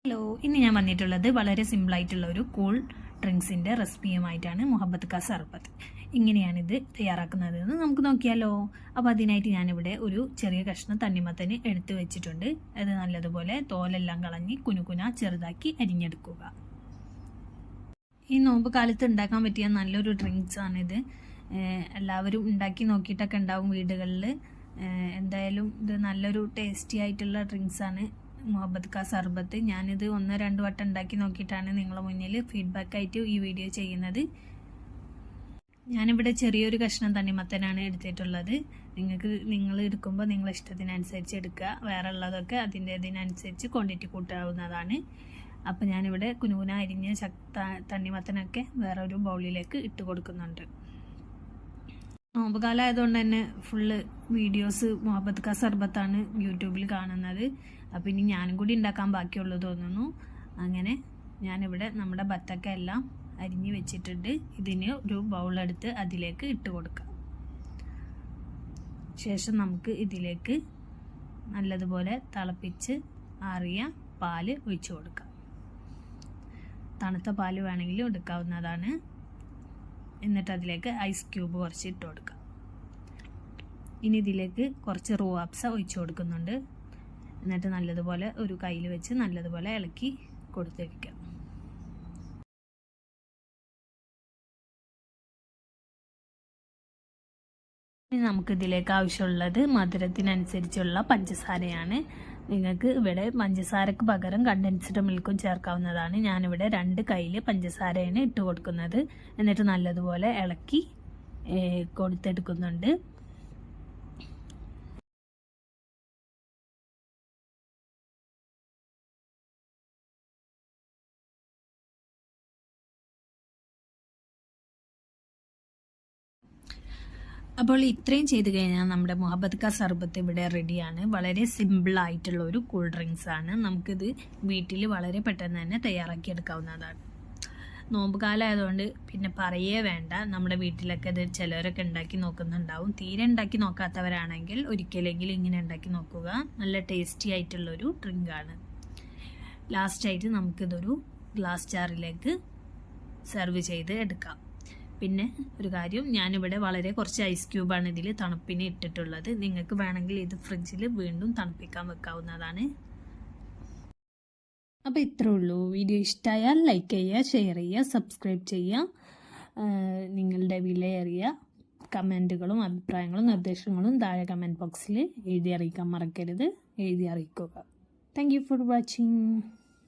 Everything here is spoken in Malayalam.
ഹലോ, ഇന്ന് ഞാൻ വന്നിട്ടുള്ളത് വളരെ സിമ്പിളായിട്ടുള്ള ഒരു കൂൾ ഡ്രിങ്ക്സിൻ്റെ റെസിപ്പിയുമായിട്ടാണ്. മുഹബത്ത് കാ സർബത്ത്. ഇങ്ങനെയാണിത് തയ്യാറാക്കുന്നതെന്ന് നമുക്ക് നോക്കിയാലോ. അപ്പോൾ അതിനായിട്ട് ഞാനിവിടെ ഒരു ചെറിയ കഷ്ണം തണ്ണിമത്തന് എടുത്ത് വെച്ചിട്ടുണ്ട്. അത് നല്ലതുപോലെ തോലെല്ലാം കളഞ്ഞ് കുനുകുന ചെറുതാക്കി അരിഞ്ഞെടുക്കുക. ഈ നോമ്പ് കാലത്ത് ഉണ്ടാക്കാൻ പറ്റിയ നല്ലൊരു ഡ്രിങ്ക്സാണിത്. എല്ലാവരും ഉണ്ടാക്കി നോക്കിയിട്ടൊക്കെ ഉണ്ടാവും വീടുകളിൽ. എന്തായാലും ഇത് നല്ലൊരു ടേസ്റ്റി ആയിട്ടുള്ള ഡ്രിങ്ക്സാണ് മുഹബത്ത് കാ സർബത്ത്. ഞാനിത് 1-2 വട്ടം ഉണ്ടാക്കി നോക്കിയിട്ടാണ് നിങ്ങളുടെ മുന്നിൽ ഫീഡ്ബാക്കായിട്ട് ഈ വീഡിയോ ചെയ്യുന്നത്. ഞാനിവിടെ ചെറിയൊരു കഷ്ണം തണ്ണിമത്തനാണ് എടുത്തിട്ടുള്ളത്. നിങ്ങൾ എടുക്കുമ്പോൾ നിങ്ങളുടെ ഇഷ്ടത്തിനനുസരിച്ച് എടുക്കുക. വേറെ ഉള്ളതൊക്കെ ഇതിനനുസരിച്ച് ക്വാണ്ടിറ്റി കൂട്ടാവുന്നതാണ്. അപ്പോൾ ഞാനിവിടെ കുനുകുന അരിഞ്ഞ തണ്ണിമത്തനൊക്കെ വേറെ ഒരു ബൗളിലേക്ക് ഇട്ട് കൊടുക്കുന്നുണ്ട്. നോമ്പ് കാലം ആയതുകൊണ്ട് തന്നെ ഫുള്ള് വീഡിയോസ് മുഹബത്ത് കാ സർബത്താണ് യൂട്യൂബിൽ കാണുന്നത്. അപ്പോൾ ഇനി ഞാനും കൂടി ഉണ്ടാക്കാൻ ബാക്കിയുള്ളൂ തോന്നുന്നു. അങ്ങനെ ഞാനിവിടെ നമ്മുടെ ബത്തക്ക എല്ലാം അരിഞ്ഞ് വെച്ചിട്ടുണ്ട്. ഇതിന് ഒരു ബൗളെടുത്ത് അതിലേക്ക് ഇട്ട് കൊടുക്കാം. ശേഷം നമുക്ക് ഇതിലേക്ക് നല്ലതുപോലെ തിളപ്പിച്ച് ആറിയ പാല് ഒഴിച്ചു കൊടുക്കാം. തണുത്ത പാല് വേണമെങ്കിലും എടുക്കാവുന്നതാണ്. എന്നിട്ട് അതിലേക്ക് ഐസ് ക്യൂബ് കുറച്ച് ഇട്ട് കൊടുക്കാം. ഇനി ഇതിലേക്ക് കുറച്ച് റൂഅബ്സ ഒഴിച്ചു കൊടുക്കുന്നുണ്ട്. എന്നിട്ട് നല്ലതുപോലെ ഒരു കയ്യിൽ വെച്ച് നല്ലതുപോലെ ഇളക്കി കൊടുത്തിരിക്കാം. ഇനി നമുക്കിതിലേക്ക് ആവശ്യമുള്ളത് മധുരത്തിനനുസരിച്ചുള്ള പഞ്ചസാരയാണ്. നിങ്ങൾക്ക് ഇവിടെ പഞ്ചസാരക്ക് പകരം കണ്ടൻസ്ഡ് മിൽക്കും ചേർക്കാവുന്നതാണ്. ഞാനിവിടെ 2 കയ്യിൽ പഞ്ചസാരയാണ് ഇട്ട് കൊടുക്കുന്നത്. എന്നിട്ട് നല്ലതുപോലെ ഇളക്കി കൊടുത്തെടുക്കുന്നുണ്ട്. അപ്പോൾ ഇത്രയും ചെയ്ത് കഴിഞ്ഞാൽ നമ്മുടെ മുഹബത്ത് കാ സർബത്ത് ഇവിടെ റെഡിയാണ്. വളരെ സിമ്പിളായിട്ടുള്ള ഒരു കൂൾ ഡ്രിങ്ക്സ് ആണ്. നമുക്കിത് വീട്ടിൽ വളരെ പെട്ടെന്ന് തന്നെ തയ്യാറാക്കി എടുക്കാവുന്നതാണ്. നോമ്പ് കാലം ആയതുകൊണ്ട് പിന്നെ പറയേ വേണ്ട. നമ്മുടെ വീട്ടിലൊക്കെ ഇത് ചിലവരൊക്കെ ഉണ്ടാക്കി നോക്കുന്നുണ്ടാവും. തീരെ ഉണ്ടാക്കി നോക്കാത്തവരാണെങ്കിൽ ഒരിക്കലെങ്കിലും ഇങ്ങനെ ഉണ്ടാക്കി നോക്കുക. നല്ല ടേസ്റ്റി ആയിട്ടുള്ളൊരു ഡ്രിങ്കാണ്. ലാസ്റ്റായിട്ട് നമുക്കിതൊരു ഗ്ലാസ് ജാറിലേക്ക് സെർവ് ചെയ്ത് എടുക്കാം. പിന്നെ ഒരു കാര്യം, ഞാനിവിടെ വളരെ കുറച്ച് ഐസ് ക്യൂബാണ് ഇതിൽ തണുപ്പിന് ഇട്ടിട്ടുള്ളത്. നിങ്ങൾക്ക് വേണമെങ്കിൽ ഇത് ഫ്രിഡ്ജിൽ വീണ്ടും തണുപ്പിക്കാൻ വെക്കാവുന്നതാണ്. അപ്പോൾ ഇത്രേ ഉള്ളൂ. വീഡിയോ ഇഷ്ടമായാൽ ലൈക്ക് ചെയ്യുക, ഷെയർ ചെയ്യുക, സബ്സ്ക്രൈബ് ചെയ്യുക. നിങ്ങളുടെ വിലയേറിയ കമൻറ്റുകളും അഭിപ്രായങ്ങളും നിർദ്ദേശങ്ങളും താഴെ കമൻറ്റ് ബോക്സിൽ എഴുതി അറിയിക്കാൻ മറക്കരുത്. എഴുതി അറിയിക്കുക. Thank you for watching.